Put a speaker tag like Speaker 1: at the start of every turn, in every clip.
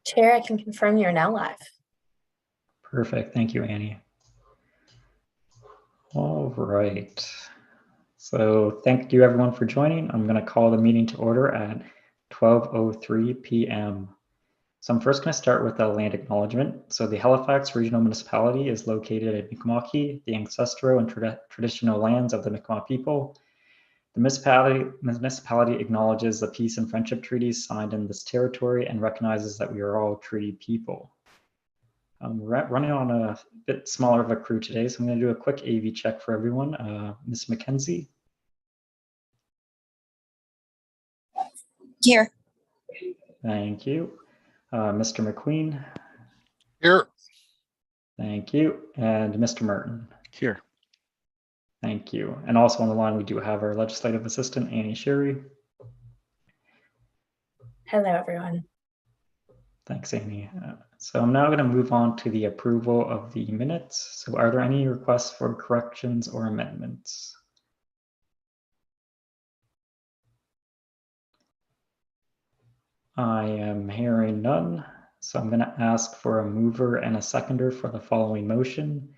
Speaker 1: Chair, I can confirm you're now live.
Speaker 2: Perfect. Thank you, Annie. All right. So thank you everyone for joining. I'm going to call the meeting to order at 12:03 p.m. So I'm first going to start with the land acknowledgement. So the Halifax Regional Municipality is located at Mi'kmaq, the ancestral and traditional lands of the Mi'kmaq people. The municipality acknowledges the peace and friendship treaties signed in this territory and recognizes that we are all treaty people. We're running on a bit smaller of a crew today, so I'm going to do a quick AV check for everyone. Ms. McKenzie?
Speaker 3: Here.
Speaker 2: Thank you. Mr. McQueen?
Speaker 4: Here.
Speaker 2: Thank you. And Mr. Merton?
Speaker 4: Here.
Speaker 2: Thank you. And also on the line, we do have our legislative assistant, Annie Sherry.
Speaker 1: Hello, everyone.
Speaker 2: Thanks, Annie. So I'm now going to move on to the approval of the minutes. So are there any requests for corrections or amendments? I am hearing none. So I'm going to ask for a mover and a seconder for the following motion: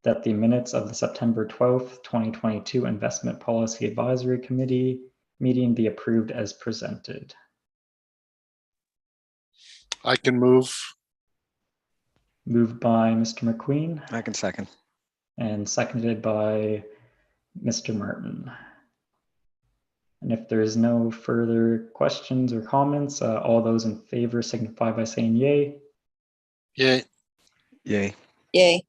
Speaker 2: that the minutes of the September 12th, 2022 Investment Policy Advisory Committee meeting be approved as presented.
Speaker 4: I can move.
Speaker 2: Moved by Mr. McQueen.
Speaker 5: I can second.
Speaker 2: And seconded by Mr. Merton. And if there's no further questions or comments, all those in favor signify by saying yay.
Speaker 4: Yay.
Speaker 5: Yay.
Speaker 3: Yay.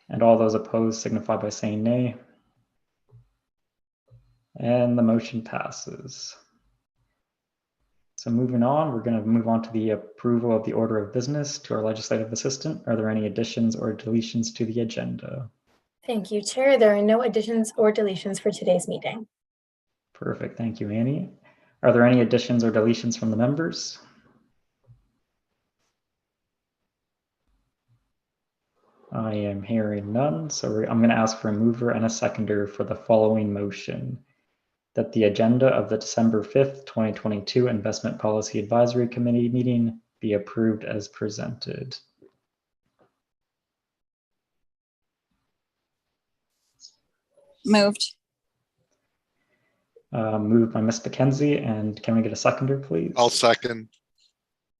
Speaker 2: And all those opposed signify by saying nay. And the motion passes. So moving on, we're going to move on to the approval of the order of business to our legislative assistant. Are there any additions or deletions to the agenda?
Speaker 1: Thank you, Chair. There are no additions or deletions for today's meeting.
Speaker 2: Perfect. Thank you, Annie. Are there any additions or deletions from the members? I am hearing none. So I'm going to ask for a mover and a seconder for the following motion: that the agenda of the December 5th, 2022 Investment Policy Advisory Committee meeting be approved as presented.
Speaker 3: Moved.
Speaker 2: Moved by Ms. McKenzie, and can we get a seconder, please?
Speaker 4: I'll second.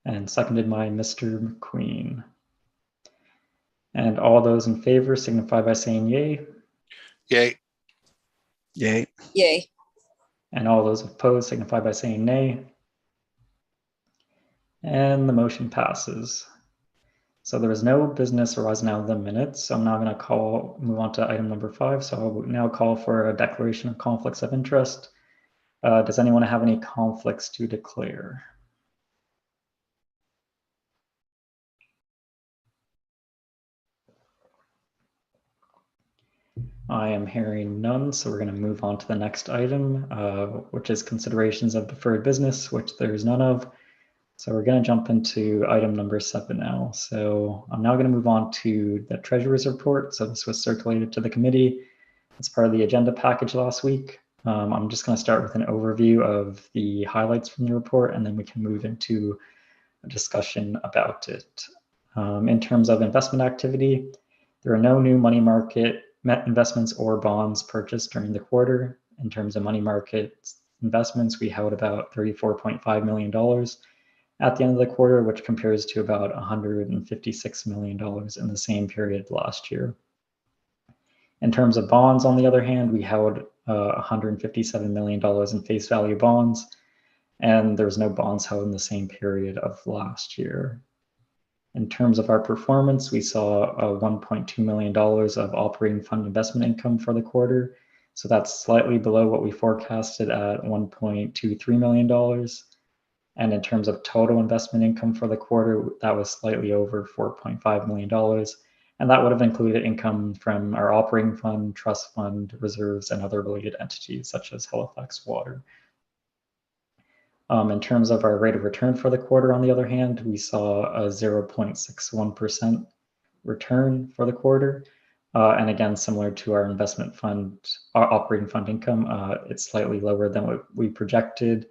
Speaker 2: And seconded by Mr. McQueen. And all those in favor signify by saying yay.
Speaker 4: Yay.
Speaker 5: Yay.
Speaker 3: Yay.
Speaker 2: And all those opposed signify by saying nay. And the motion passes. So there is no business arising out of the minutes. So I'm now going to move on to item number 5. So I'll now call for a declaration of conflicts of interest. Does anyone have any conflicts to declare? I am hearing none, so we're going to move on to the next item, which is considerations of deferred business, which there's none of. So we're going to jump into item number 7 now. So I'm now going to move on to the treasurer's report. So this was circulated to the committee as part of the agenda package last week. I'm just going to start with an overview of the highlights from the report, and then we can move into a discussion about it. In terms of investment activity, there are no new money market investments or bonds purchased during the quarter. In terms of money market investments, we held about $34.5 million at the end of the quarter, which compares to about $156 million in the same period last year. In terms of bonds, on the other hand, we held $157 million in face value bonds, and there was no bonds held in the same period of last year. In terms of our performance, we saw $1.2 million of operating fund investment income for the quarter. So that's slightly below what we forecasted at $1.23 million. And in terms of total investment income for the quarter, that was slightly over $4.5 million. And that would have included income from our operating fund, trust fund, reserves, and other related entities such as Halifax Water. In terms of our rate of return for the quarter, on the other hand, we saw a 0.61% return for the quarter. And again, similar to our investment fund, our operating fund income, it's slightly lower than what we projected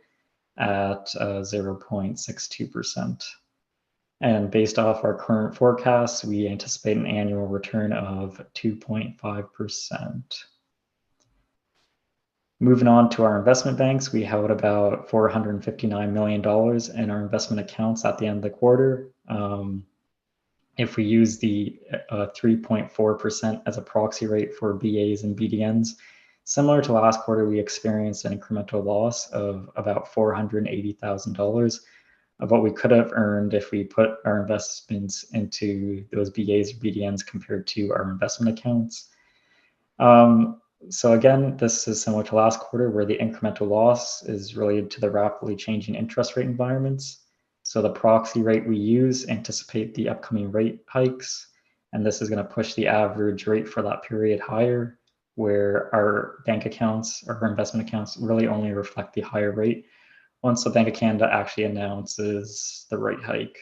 Speaker 2: at 0.62%. And based off our current forecasts, we anticipate an annual return of 2.5%. Moving on to our investment banks, we held about $459 million in our investment accounts at the end of the quarter. If we use the 3.4% as a proxy rate for BAs and BDNs, similar to last quarter, we experienced an incremental loss of about $480,000 of what we could have earned if we put our investments into those BAs or BDNs compared to our investment accounts. So again, this is similar to last quarter where the incremental loss is related to the rapidly changing interest rate environments. So the proxy rate we use anticipate the upcoming rate hikes, and this is going to push the average rate for that period higher, where our bank accounts or our investment accounts really only reflect the higher rate once the Bank of Canada actually announces the rate hike.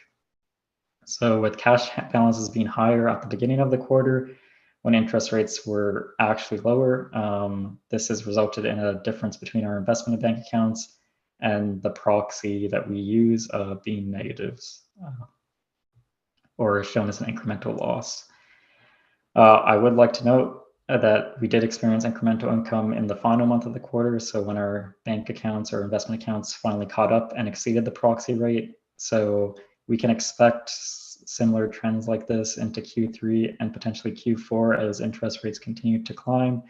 Speaker 2: So with cash balances being higher at the beginning of the quarter, when interest rates were actually lower, this has resulted in a difference between our investment bank accounts and the proxy that we use being negatives or shown as an incremental loss. I would like to note that we did experience incremental income in the final month of the quarter. So when our bank accounts or investment accounts finally caught up and exceeded the proxy rate. So we can expect similar trends like this into Q3 and potentially Q4 as interest rates continue to climb.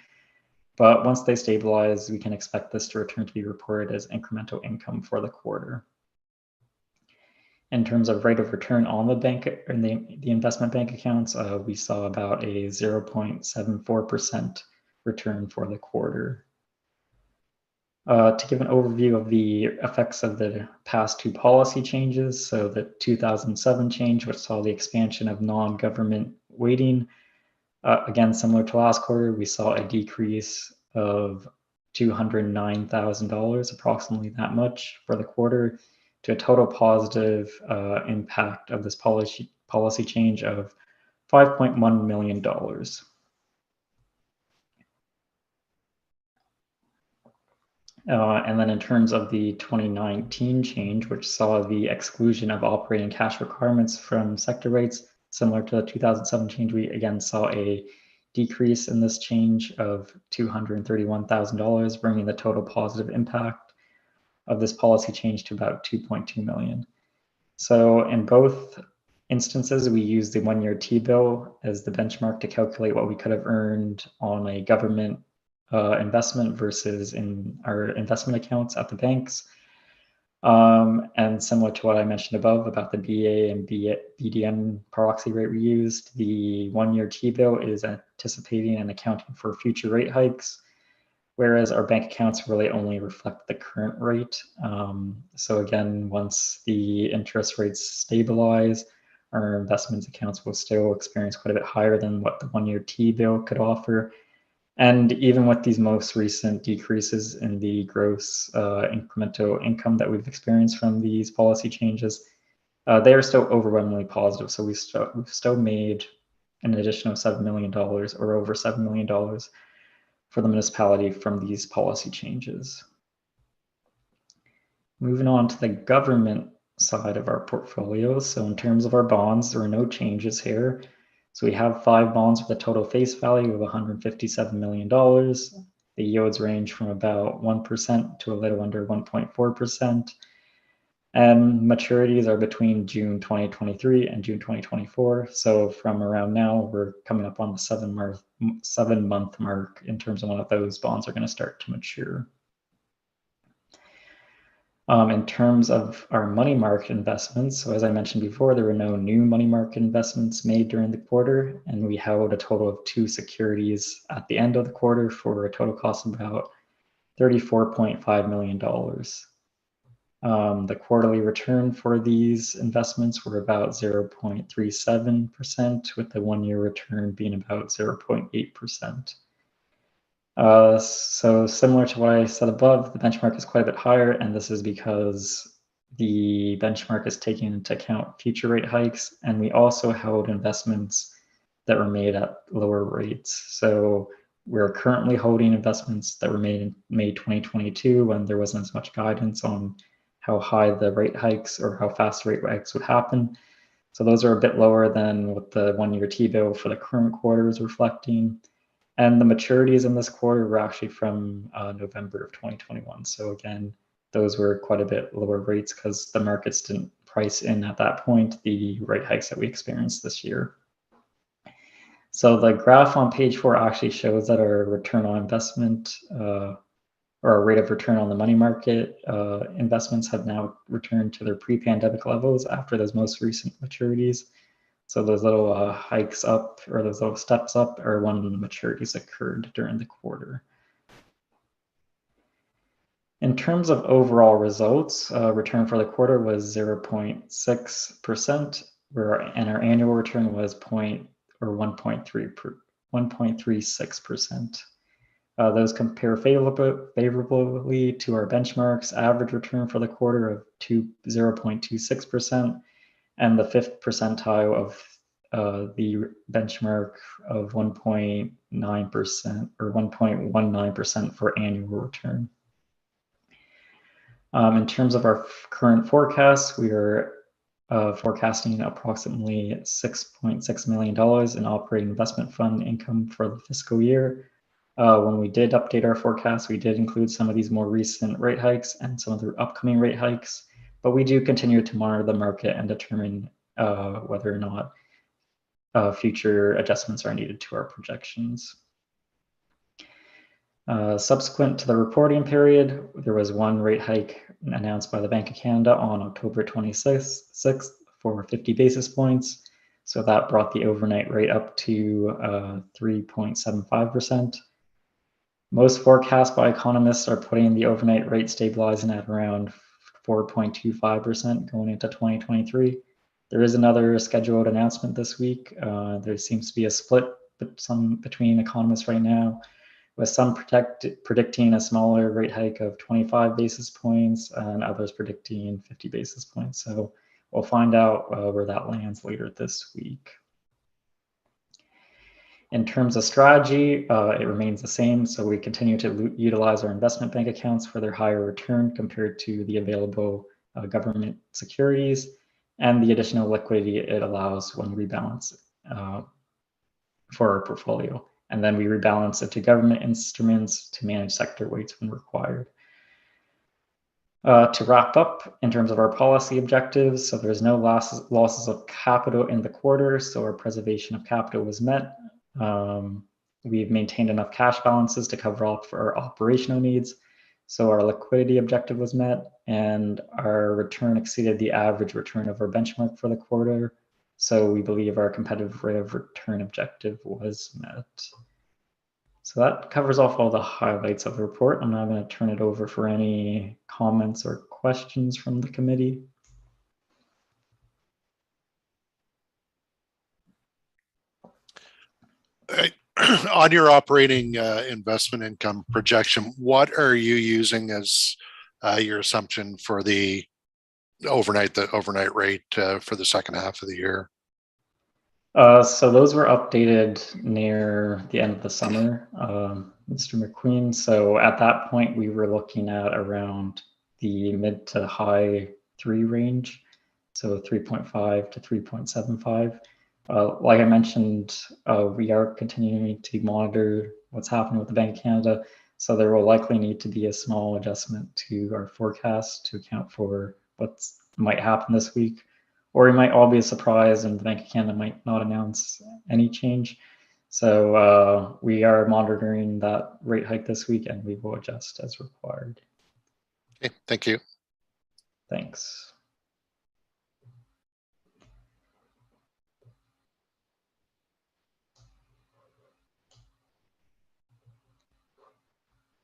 Speaker 2: But once they stabilize, we can expect this to return to be reported as incremental income for the quarter. In terms of rate of return on the bank or the investment bank accounts, we saw about a 0.74% return for the quarter. To give an overview of the effects of the past two policy changes, so the 2007 change, which saw the expansion of non-government weighting, again, similar to last quarter, we saw a decrease of $209,000, approximately that much for the quarter, to a total positive impact of this policy change of $5.1 million. And then in terms of the 2019 change, which saw the exclusion of operating cash requirements from sector rates, similar to the 2007 change, we again saw a decrease in this change of $231,000, bringing the total positive impact of this policy change to about $2.2 million. So in both instances, we used the one-year T-bill as the benchmark to calculate what we could have earned on a government investment versus in our investment accounts at the banks. And similar to what I mentioned above about the BA and BDN proxy rate we used, the one-year T-bill is anticipating and accounting for future rate hikes, whereas our bank accounts really only reflect the current rate. So again, once the interest rates stabilize, our investments accounts will still experience quite a bit higher than what the one-year T-bill could offer. And even with these most recent decreases in the gross incremental income that we've experienced from these policy changes, they are still overwhelmingly positive. So we've still made an additional $7 million or over $7 million for the municipality from these policy changes. Moving on to the government side of our portfolio. So in terms of our bonds, there are no changes here. So we have 5 bonds with a total face value of $157 million. The yields range from about 1% to a little under 1.4%. And maturities are between June 2023 and June 2024. So from around now, we're coming up on the 7-month mark in terms of when those bonds are going to start to mature. In terms of our money market investments, so as I mentioned before, there were no new money market investments made during the quarter, and we held a total of 2 securities at the end of the quarter for a total cost of about $34.5 million. The quarterly return for these investments were about 0.37%, with the one-year return being about 0.8%. So similar to what I said above, the benchmark is quite a bit higher, and this is because the benchmark is taking into account future rate hikes, and we also held investments that were made at lower rates. So we're currently holding investments that were made in May 2022 when there wasn't as much guidance on how high the rate hikes or how fast rate hikes would happen. So those are a bit lower than what the 1-year T-bill for the current quarter is reflecting. And the maturities in this quarter were actually from November of 2021. So again, those were quite a bit lower rates because the markets didn't price in at that point the rate hikes that we experienced this year. So the graph on page 4 actually shows that our return on investment or our rate of return on the money market investments have now returned to their pre-pandemic levels after those most recent maturities. So those little hikes up or those little steps up are when the maturities occurred during the quarter. In terms of overall results, return for the quarter was 0.6%, and our annual return was 1.36%. Those compare favorably to our benchmark's average return for the quarter of 0.26%, and the 5th percentile of the benchmark of 1.9% or 1.19% for annual return. In terms of our current forecasts, we are forecasting approximately $6.6 million in operating investment fund income for the fiscal year. When we did update our forecast, we did include some of these more recent rate hikes and some of the upcoming rate hikes, but we do continue to monitor the market and determine whether or not future adjustments are needed to our projections. Subsequent to the reporting period, there was one rate hike announced by the Bank of Canada on October 26th for 50 basis points. So that brought the overnight rate up to 3.75%. Most forecasts by economists are putting the overnight rate stabilizing at around 4.25% going into 2023. There is another scheduled announcement this week. There seems to be a split between economists right now, with some predicting a smaller rate hike of 25 basis points and others predicting 50 basis points. So we'll find out where that lands later this week. In terms of strategy, it remains the same. So we continue to utilize our investment bank accounts for their higher return compared to the available government securities and the additional liquidity it allows when rebalance for our portfolio. And then we rebalance it to government instruments to manage sector weights when required. To wrap up, in terms of our policy objectives, so there's no losses of capital in the quarter, so our preservation of capital was met. We've maintained enough cash balances to cover all for our operational needs, so our liquidity objective was met, and our return exceeded the average return of our benchmark for the quarter. So we believe our competitive rate of return objective was met. So that covers off all the highlights of the report. I'm now going to turn it over for any comments or questions from the committee.
Speaker 4: On your operating investment income projection, what are you using as your assumption for the overnight rate for the second half of the year?
Speaker 2: So those were updated near the end of the summer, Mr. McQueen. So at that point, we were looking at around the mid to high 3 range, so 3.5 to 3.75. Like I mentioned, we are continuing to monitor what's happening with the Bank of Canada. So there will likely need to be a small adjustment to our forecast to account for what might happen this week, or we might all be surprised and the Bank of Canada might not announce any change. So we are monitoring that rate hike this week and we will adjust as required.
Speaker 4: Okay, thank you.
Speaker 2: Thanks.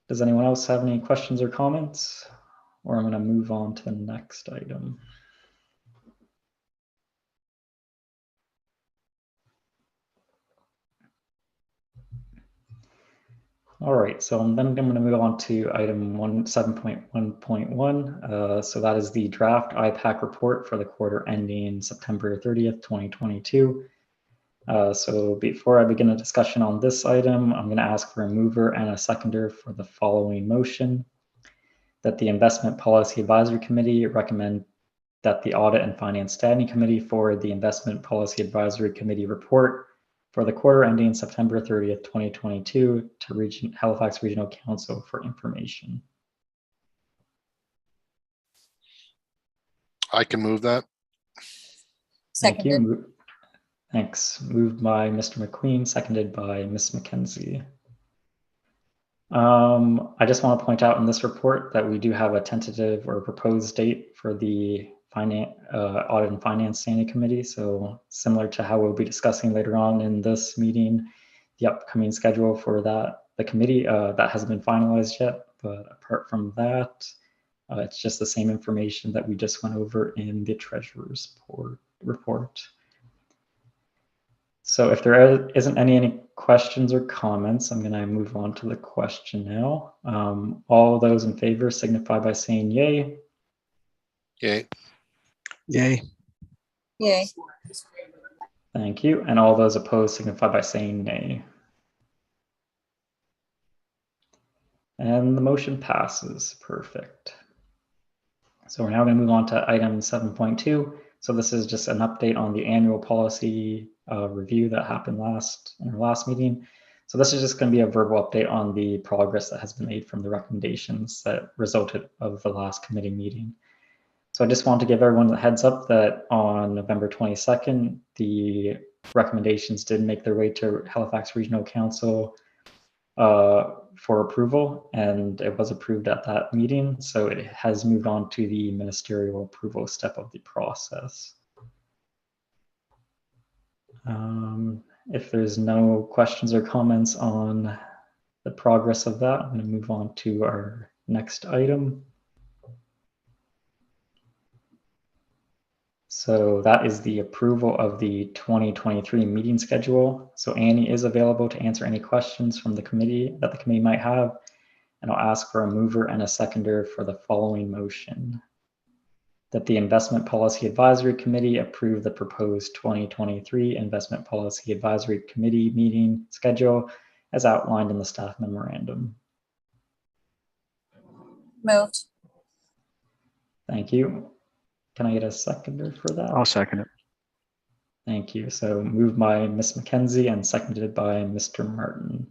Speaker 2: Does anyone else have any questions or comments? Or I'm going to move on to the next item. All right, so then I'm going to move on to item 7.1.1. So that is the draft IPAC report for the quarter ending September 30th, 2022. So before I begin a discussion on this item, I'm going to ask for a mover and a seconder for the following motion: that the Investment Policy Advisory Committee recommend that the Audit and Finance Standing Committee forward the Investment Policy Advisory Committee report for the quarter ending September 30th, 2022 to Halifax Regional Council for information.
Speaker 4: I can move that.
Speaker 2: Thank
Speaker 3: Seconded.
Speaker 2: you. Thanks. Moved by Mr. McQueen, seconded by Ms. McKenzie. I just want to point out in this report that we do have a tentative or proposed date for the Audit and Finance Standing Committee. So similar to how we'll be discussing later on in this meeting, the upcoming schedule for the committee that hasn't been finalized yet. But apart from that, it's just the same information that we just went over in the treasurer's report. So if there isn't any questions or comments, I'm going to move on to the question now. All those in favor signify by saying yay.
Speaker 4: Yay.
Speaker 5: Yay.
Speaker 3: Yay.
Speaker 2: Thank you. And all those opposed signify by saying nay. And the motion passes. Perfect. So we're now going to move on to item 7.2. So this is just an update on the annual policy review that happened in our last meeting. So this is just going to be a verbal update on the progress that has been made from the recommendations that resulted of the last committee meeting. So I just want to give everyone a heads up that on November 22nd, the recommendations did make their way to Halifax Regional Council for approval, and it was approved at that meeting. So it has moved on to the ministerial approval step of the process. If there's no questions or comments on the progress of that, I'm going to move on to our next item. So that is the approval of the 2023 meeting schedule. So Annie is available to answer any questions from the committee that the committee might have. And I'll ask for a mover and a seconder for the following motion: that the Investment Policy Advisory Committee approve the proposed 2023 Investment Policy Advisory Committee meeting schedule as outlined in the staff memorandum.
Speaker 3: Moved.
Speaker 2: Thank you. Can I get a seconder for that?
Speaker 5: I'll second it.
Speaker 2: Thank you. So moved by Ms. McKenzie and seconded by Mr. Martin.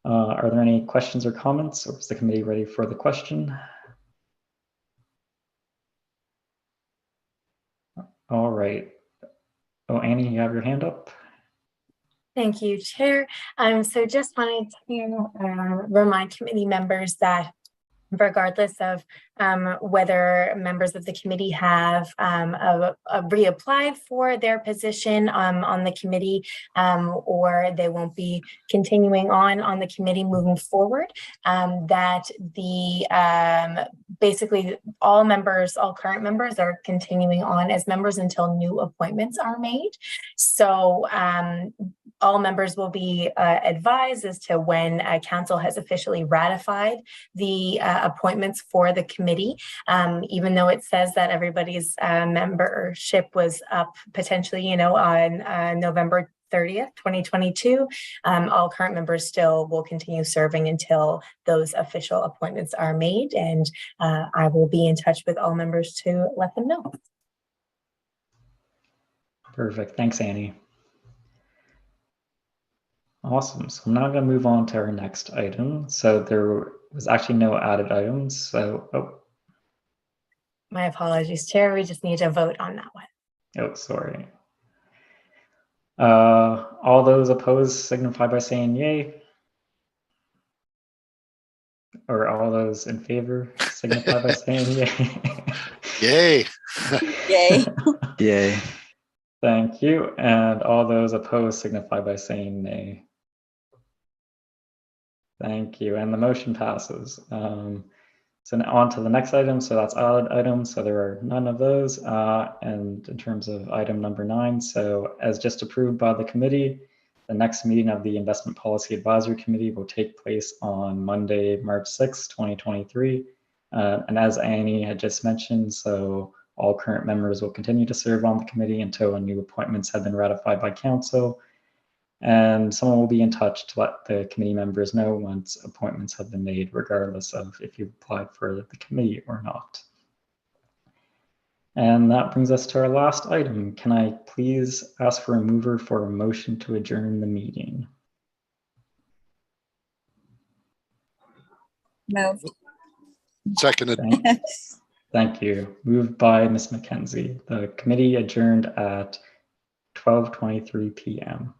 Speaker 2: Are there any questions or comments, or is the committee ready for the question? All right. Oh, Annie, you have your hand up.
Speaker 1: Thank you, Chair. So just wanted to remind committee members that regardless of whether members of the committee have reapplied for their position on the committee or they won't be continuing on the committee moving forward, that the basically all current members are continuing on as members until new appointments are made. So all members will be advised as to when council has officially ratified the appointments for the committee. Even though it says that everybody's membership was up potentially, on November 30th, 2022, all current members still will continue serving until those official appointments are made. And I will be in touch with all members to let them know.
Speaker 2: Perfect. Thanks, Annie. Awesome. So I'm now going to move on to our next item. So there was actually no added items. So,
Speaker 1: My apologies, Chair. We just need to vote on that one.
Speaker 2: oh, sorry. All those opposed signify by saying yay. Or all those in favor signify by saying yay.
Speaker 4: Yay.
Speaker 3: Yay.
Speaker 5: Yay.
Speaker 2: Thank you. And all those opposed signify by saying nay. Thank you. And the motion passes. So now on to the next item. So that's added items. So there are none of those. And in terms of item number 9, so as just approved by the committee, the next meeting of the Investment Policy Advisory Committee will take place on Monday, March 6, 2023. And as Annie had just mentioned, so all current members will continue to serve on the committee until new appointments have been ratified by council. And someone will be in touch to let the committee members know once appointments have been made, regardless of if you applied for the committee or not. And that brings us to our last item. Can I please ask for a mover for a motion to adjourn the meeting?
Speaker 3: Moved.
Speaker 4: Seconded.
Speaker 2: Thank you. Moved by Ms. McKenzie. The committee adjourned at 12:23 p.m.